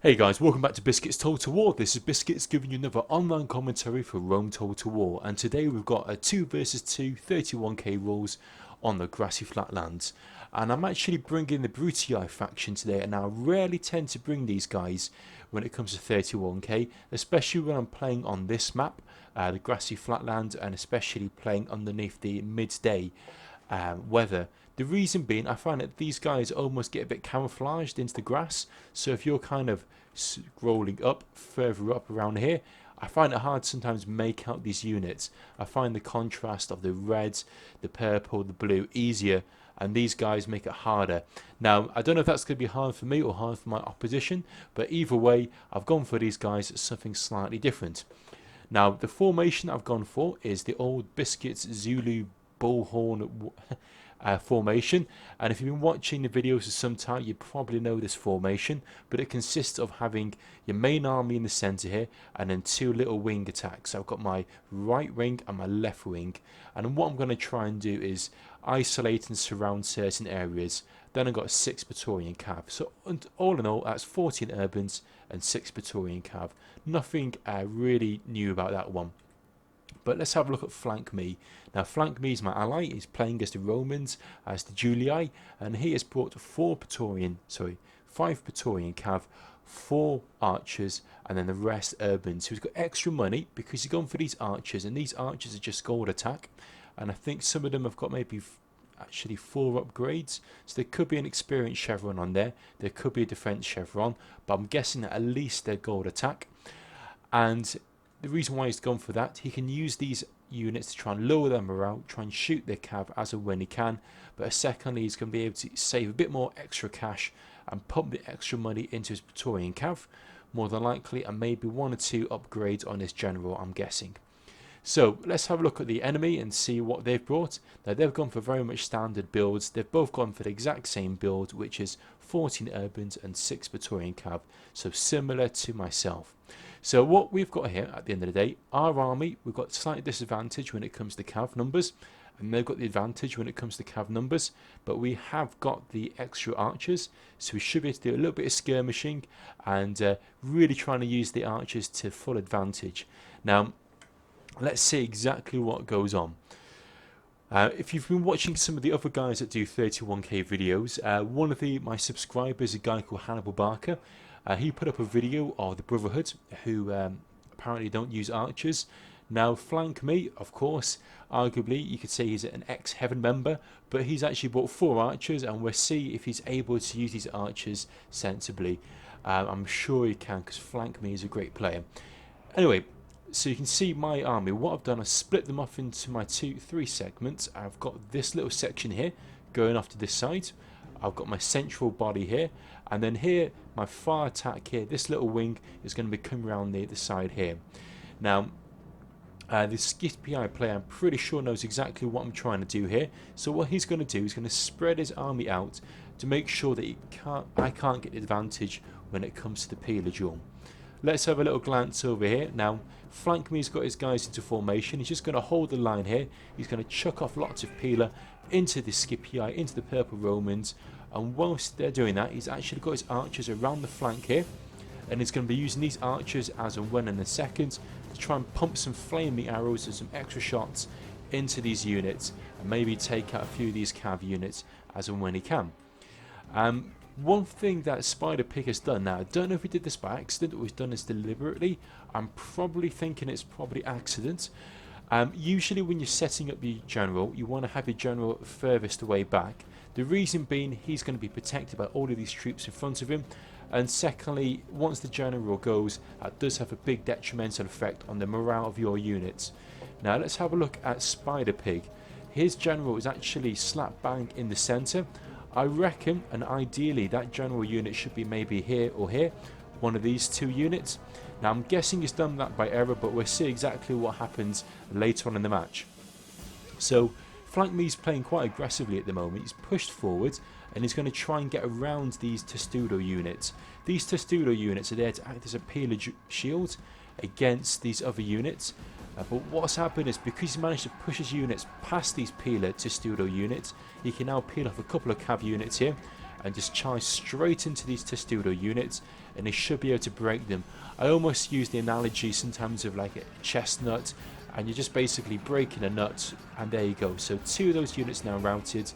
Hey guys, welcome back to Biscuits Total War. This is Biscuits giving you another online commentary for Rome Total War, and today we've got a 2 versus 2 31k rules on the grassy flatlands. And I'm actually bringing the Brutii faction today, and I rarely tend to bring these guys when it comes to 31k, especially when I'm playing on this map, the grassy flatland, and especially playing underneath the midday weather. The reason being, I find that these guys almost get a bit camouflaged into the grass, so if you're kind of scrolling up, further up around here, I find it hard sometimes to make out these units. I find the contrast of the red, the purple, the blue easier, and these guys make it harder. Now, I don't know if that's going to be hard for me or hard for my opposition, but either way, I've gone for these guys as something slightly different. Now, the formation I've gone for is the old Biscuits Zulu bullhorn formation, and if you've been watching the videos for some time, you probably know this formation, but it consists of having your main army in the center here and then two little wing attacks. So I've got my right wing and my left wing, and what I'm going to try and do is isolate and surround certain areas. Then I've got 6 Praetorian Cav, so all in all that's 14 urbans and 6 Praetorian Cav. Nothing really new about that one. But let's have a look at FlankMe. Now, FlankMe is my ally. He's playing as the Romans, as the Julii, and he has brought 5 Praetorian Cav, 4 archers, and then the rest urbans. So he's got extra money because he's gone for these archers, and these archers are just gold attack. And I think some of them have got maybe actually 4 upgrades. So there could be an experience chevron on there. There could be a defense chevron, but I'm guessing that at least they're gold attack. And the reason why he's gone for that, he can use these units to try and lower their morale, try and shoot their cav as and when he can, but secondly he's going to be able to save a bit more extra cash and pump the extra money into his Praetorian cav, more than likely, and maybe 1 or 2 upgrades on his general, I'm guessing. So let's have a look at the enemy and see what they've brought. Now, they've gone for very much standard builds. They've both gone for the exact same build, which is 14 urbans and 6 Praetorian cav, so similar to myself. So what we've got here at the end of the day, our army, we've got slight disadvantage when it comes to cav numbers, and they've got the advantage when it comes to cav numbers, but we have got the extra archers, so we should be able to do a little bit of skirmishing and really trying to use the archers to full advantage. Now, let's see exactly what goes on. If you've been watching some of the other guys that do 31k videos, one of my subscribers, a guy called Hannibal Barker, he put up a video of the Brotherhood who apparently don't use archers. Now, FlankMe, of course, arguably you could say he's an ex-Heaven member, but he's actually bought 4 archers, and we'll see if he's able to use these archers sensibly. I'm sure he can, because FlankMe is a great player. Anyway, so you can see my army. What I've done, I've split them off into my 3 segments. I've got this little section here going off to this side. I've got my central body here, and then here my far attack here, this little wing is going to be coming around the side here. Now the Scipii player, I'm pretty sure, knows exactly what I'm trying to do here. So what he's going to do is going to spread his army out to make sure that I can't get the advantage when it comes to the Peeler duel. Let's have a little glance over here. Now, FlankMe's got his guys into formation. He's just going to hold the line here. He's going to chuck off lots of Peeler into the Scipii, into the Purple Romans. And whilst they're doing that, he's actually got his archers around the flank here. And he's going to be using these archers as and when in a second to try and pump some flaming arrows and some extra shots into these units. And maybe take out a few of these cav units as and when he can. One thing that Spider Pig has done, now I don't know if he did this by accident or he's done this deliberately. I'm probably thinking it's probably accident. Usually when you're setting up your general, you want to have your general furthest away back. The reason being, he's going to be protected by all of these troops in front of him, and secondly, once the general goes, that does have a big detrimental effect on the morale of your units. Now let's have a look at Spider Pig. His general is actually slap bang in the center. I reckon, and ideally, that general unit should be maybe here or here, one of these 2 units. Now I'm guessing he's done that by error, but we'll see exactly what happens later on in the match. So FlankMe's playing quite aggressively at the moment. He's pushed forward and he's going to try and get around these Testudo units. These Testudo units are there to act as a Peeler shield against these other units. But what's happened is, because he managed to push his units past these Peeler Testudo units, he can now peel off a couple of cav units here, and just charge straight into these testudo units, and they should be able to break them. I almost use the analogy sometimes of like a chestnut, and you're just basically breaking a nut, and there you go. So 2 of those units now routed.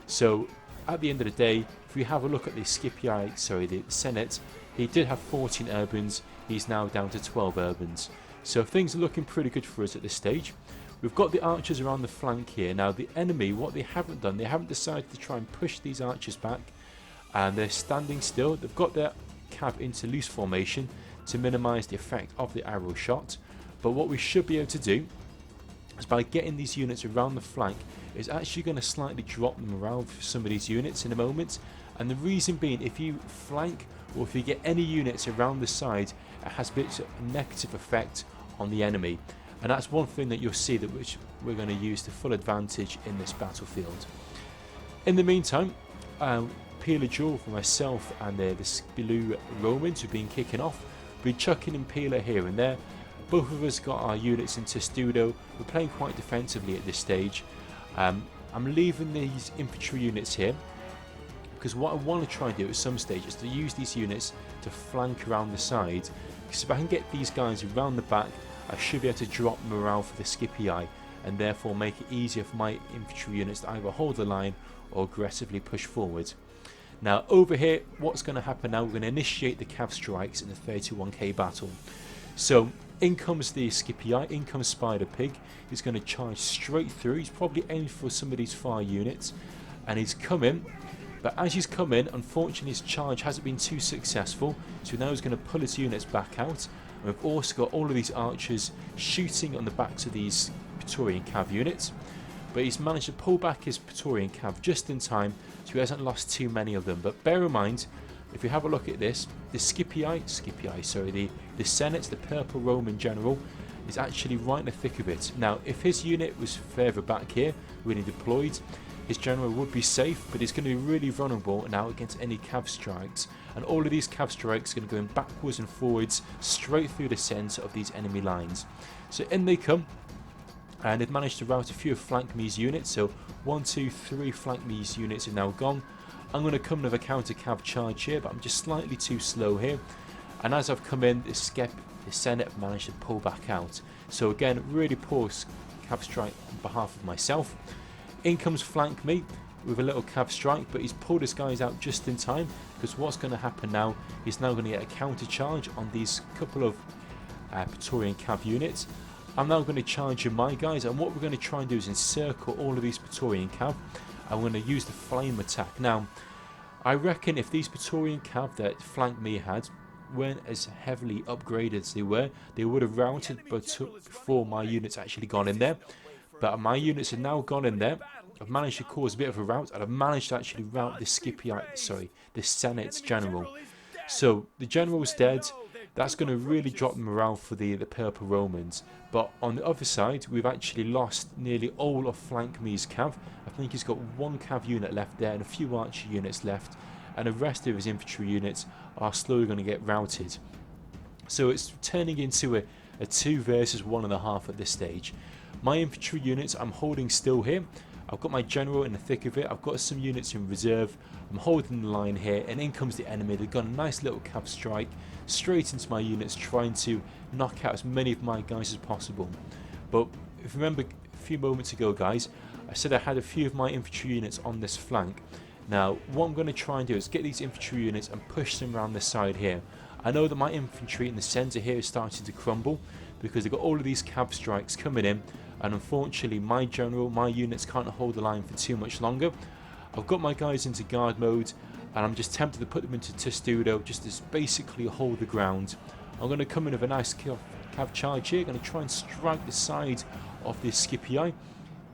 So at the end of the day, if we have a look at the the Senate, he did have 14 urbans, he's now down to 12 urbans. So things are looking pretty good for us at this stage. We've got the archers around the flank here. Now the enemy, what they haven't done, they haven't decided to try and push these archers back, and they're standing still. They've got their cav into loose formation to minimise the effect of the arrow shot. But what we should be able to do is, by getting these units around the flank, is actually going to slightly drop them around for some of these units in a moment. And the reason being, if you flank or if you get any units around the side, it has a bit of a negative effect on the enemy. And that's one thing that you'll see that which we're going to use to full advantage in this battlefield. In the meantime, Peeler Duel for myself and the blue Romans have been kicking off. We're chucking in Peeler here and there. Both of us got our units in testudo. We're playing quite defensively at this stage. I'm leaving these infantry units here, because what I want to try and do at some stage is to use these units to flank around the side. Because if I can get these guys around the back, I should be able to drop morale for the Scipii, and therefore make it easier for my infantry units to either hold the line or aggressively push forward. Now over here, what's going to happen now, we're going to initiate the cav strikes in the 31k battle. So in comes the Scipii, in comes Spider Pig. He's going to charge straight through. He's probably aimed for some of these far units, and he's coming. But as he's come in, unfortunately his charge hasn't been too successful, so now he's going to pull his units back out. And we've also got all of these archers shooting on the backs of these Praetorian cav units, but he's managed to pull back his Praetorian cav just in time, so he hasn't lost too many of them. But bear in mind, if you have a look at this, the the Senate, the purple Roman general, is actually right in the thick of it. Now if his unit was further back here when he deployed, his general would be safe, but he's going to be really vulnerable now against any cav strikes, and all of these cav strikes are going to go in backwards and forwards straight through the centre of these enemy lines. So in they come, and they've managed to rout a few of FlankMe's units. So 1, 2, 3 FlankMe's units are now gone. I'm going to come with a counter cav charge here, but I'm just slightly too slow here, and as I've come in, the Senate have managed to pull back out. So again, really poor cav strike on behalf of myself. In comes FlankMe with a little cav strike, but he's pulled his guys out just in time, because what's going to happen now, he's now going to get a counter charge on these couple of Praetorian cav units. I'm now going to charge in my guys, and what we're going to try and do is encircle all of these Praetorian cav, and we're going to use the flame attack. Now I reckon if these Praetorian cav that FlankMe had weren't as heavily upgraded as they were, they would have routed before my units actually gone in there. But my units have now gone in there. I've managed to cause a bit of a rout, and I've managed to actually rout the Senate's general. So the general's dead. That's going to really drop morale for the purple Romans. But on the other side, we've actually lost nearly all of FlankMe's cav. I think he's got 1 cav unit left there and a few archer units left, and the rest of his infantry units are slowly going to get routed. So it's turning into a 2 versus 1.5 at this stage. My infantry units, I'm holding still here. I've got my general in the thick of it. I've got some units in reserve. I'm holding the line here, and in comes the enemy. They've got a nice little cav strike straight into my units, trying to knock out as many of my guys as possible. But if you remember a few moments ago, guys, I said I had a few of my infantry units on this flank. Now what I'm going to try and do is get these infantry units and push them around the side here. I know that my infantry in the centre here is starting to crumble, because they've got all of these cav strikes coming in, and unfortunately my general, my units can't hold the line for too much longer. I've got my guys into guard mode, and I'm just tempted to put them into testudo just to basically hold the ground. I'm going to come in with a nice cav charge here, going to try and strike the side of this Scipii,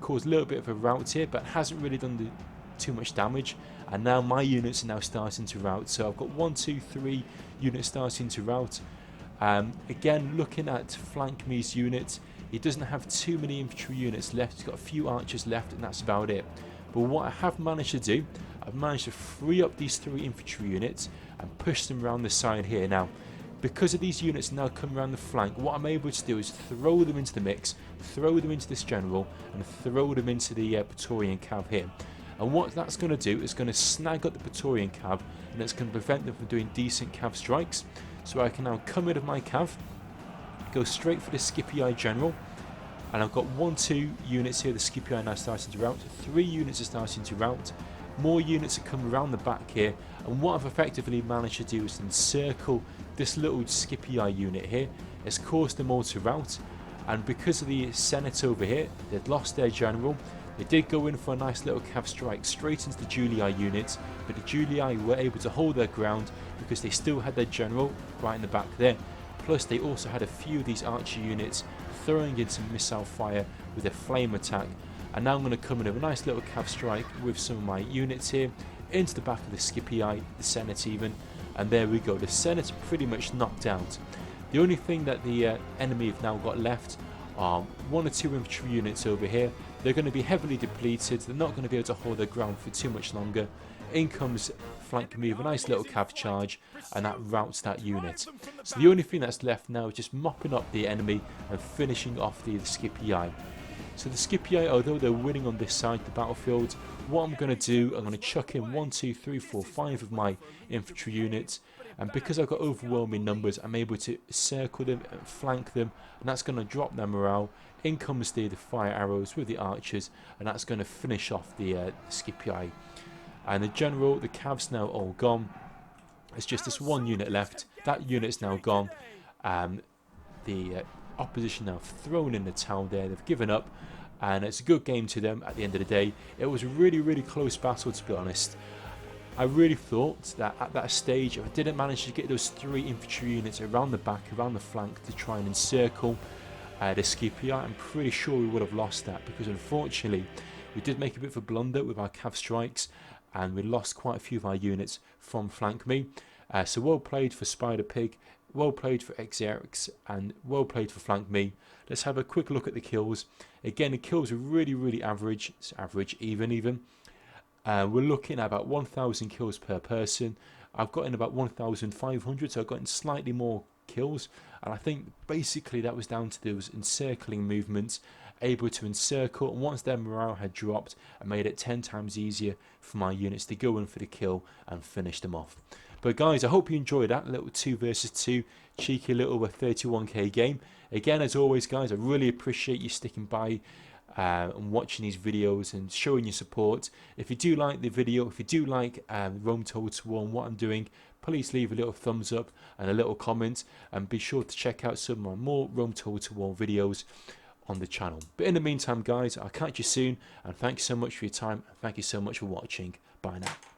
cause a little bit of a rout here, but hasn't really done too much damage. And now my units are now starting to rout, so I've got 1, 2, 3 units starting to rout. Again, looking at FlankMe's unit, he doesn't have too many infantry units left. He's got a few archers left, and that's about it. But what I have managed to do, I've managed to free up these 3 infantry units and push them around the side here. Now, because of these units now coming around the flank, what I'm able to do is throw them into the mix, throw them into this general, and throw them into the Praetorian cav here. And what that's going to do is going to snag up the Praetorian cav, and it's going to prevent them from doing decent cav strikes. So I can now come in of my cav, go straight for the Scipii general, and I've got 1-2 units here. The Scipii are now starting to rout, 3 units are starting to rout, more units are coming around the back here, and what I've effectively managed to do is encircle this little Scipii unit here. It's caused them all to rout, and because of the Senate over here, they'd lost their general. They did go in for a nice little cav strike straight into the Julii units, but the Julii were able to hold their ground because they still had their general right in the back there. Plus they also had a few of these archer units throwing in some missile fire with a flame attack. And now I'm going to come in with a nice little cav strike with some of my units here into the back of the Scipii, the Senate even, and there we go. The Senate pretty much knocked out. The only thing that the enemy have now got left are 1 or 2 infantry units over here. They're going to be heavily depleted. They're not going to be able to hold their ground for too much longer. In comes FlankMe with a nice little cav charge, and that routs that unit. So the only thing that's left now is just mopping up the enemy and finishing off the Scipii. So the Scipii, although they're winning on this side of the battlefield, what I'm going to do, I'm going to chuck in 1, 2, 3, 4, 5 of my infantry units, and because I've got overwhelming numbers, I'm able to circle them and flank them, and that's going to drop their morale. In comes the fire arrows with the archers, and that's going to finish off the Scipii. And the general, the cav's now all gone. There's just this 1 unit left. That unit's now gone. The opposition now have thrown in the towel there. They've given up, and it's a good game to them at the end of the day. It was a really, really close battle, to be honest. I really thought that at that stage, if I didn't manage to get those 3 infantry units around the back, around the flank to try and encircle the Scipii, I'm pretty sure we would have lost that, because unfortunately we did make a bit of a blunder with our cav strikes, and we lost quite a few of our units from FlankMe. So well played for Spider Pig, well played for EsraX, and well played for FlankMe. Let's have a quick look at the kills. Again, the kills are really, really average. It's average, even. We're looking at about 1,000 kills per person. I've got in about 1,500, so I've gotten slightly more kills, and I think basically that was down to those encircling movements, able to encircle, and once their morale had dropped, I made it 10 times easier for my units to go in for the kill and finish them off. But guys, I hope you enjoyed that little 2 versus 2 cheeky little 31k game. Again, as always guys, I really appreciate you sticking by and watching these videos and showing your support. If you do like the video, if you do like Rome Total War and what I'm doing, please leave a little thumbs up and a little comment, and be sure to check out some of my more Rome Total War videos on the channel. But in the meantime guys, I'll catch you soon, and thank you so much for your time, and thank you so much for watching. Bye now.